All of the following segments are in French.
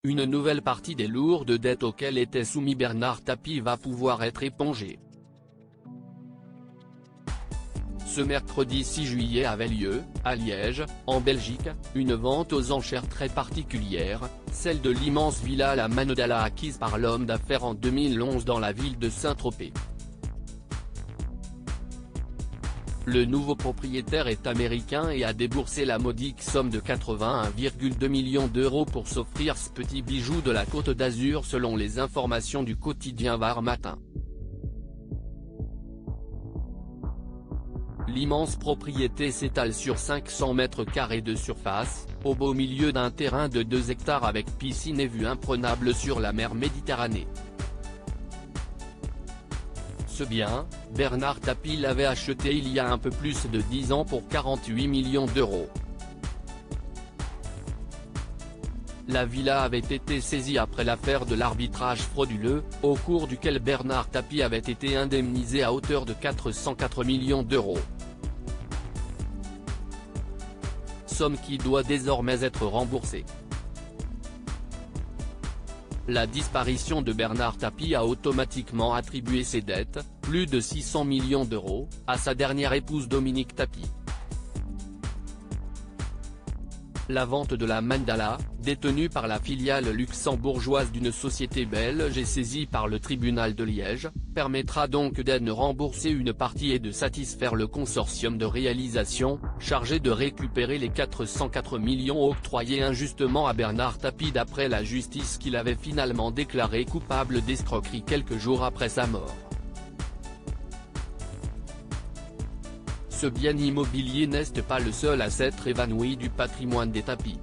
Une nouvelle partie des lourdes dettes auxquelles était soumis Bernard Tapie va pouvoir être épongée. Ce mercredi 6 juillet avait lieu, à Liège, en Belgique, une vente aux enchères très particulière, celle de l'immense villa La Mandala acquise par l'homme d'affaires en 2011 dans la ville de Saint-Tropez. Le nouveau propriétaire est américain et a déboursé la modique somme de 81,2 millions d'euros pour s'offrir ce petit bijou de la Côte d'Azur selon les informations du quotidien Var Matin. L'immense propriété s'étale sur 500 mètres carrés de surface, au beau milieu d'un terrain de 2 hectares avec piscine et vue imprenable sur la mer Méditerranée. Ce bien, Bernard Tapie l'avait acheté il y a un peu plus de 10 ans pour 48 millions d'euros. La villa avait été saisie après l'affaire de l'arbitrage frauduleux, au cours duquel Bernard Tapie avait été indemnisé à hauteur de 404 millions d'euros. Somme qui doit désormais être remboursée. La disparition de Bernard Tapie a automatiquement attribué ses dettes, plus de 600 millions d'euros, à sa dernière épouse Dominique Tapie. La vente de la Mandala, détenue par la filiale luxembourgeoise d'une société belge et saisie par le tribunal de Liège, permettra donc d'en rembourser une partie et de satisfaire le consortium de réalisation, chargé de récupérer les 404 millions octroyés injustement à Bernard Tapie d'après la justice qu'il avait finalement déclaré coupable d'escroquerie quelques jours après sa mort. Ce bien immobilier n'est pas le seul à s'être évanoui du patrimoine des Tapie.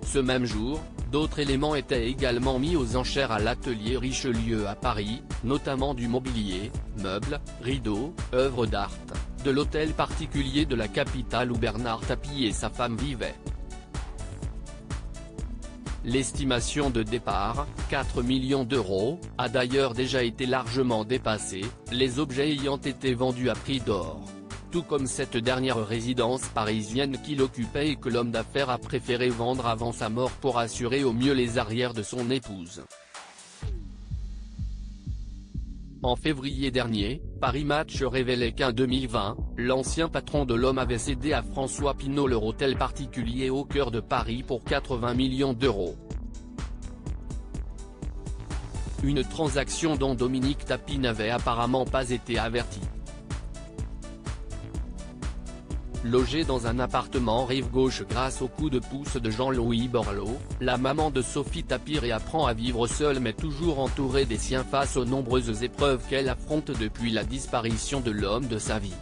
Ce même jour, d'autres éléments étaient également mis aux enchères à l'atelier Richelieu à Paris, notamment du mobilier, meubles, rideaux, œuvres d'art, de l'hôtel particulier de la capitale où Bernard Tapie et sa femme vivaient. L'estimation de départ, 4 millions d'euros, a d'ailleurs déjà été largement dépassée, les objets ayant été vendus à prix d'or. Tout comme cette dernière résidence parisienne qu'il occupait et que l'homme d'affaires a préféré vendre avant sa mort pour assurer au mieux les arrières de son épouse. En février dernier, Paris Match révélait qu'en 2020, l'ancien patron de l'homme avait cédé à François Pinault leur hôtel particulier au cœur de Paris pour 80 millions d'euros. Une transaction dont Dominique Tapie n'avait apparemment pas été averti. Logée dans un appartement rive gauche grâce au coup de pouce de Jean-Louis Borloo, la maman de Sophie Tapie réapprend à vivre seule mais toujours entourée des siens face aux nombreuses épreuves qu'elle affronte depuis la disparition de l'homme de sa vie.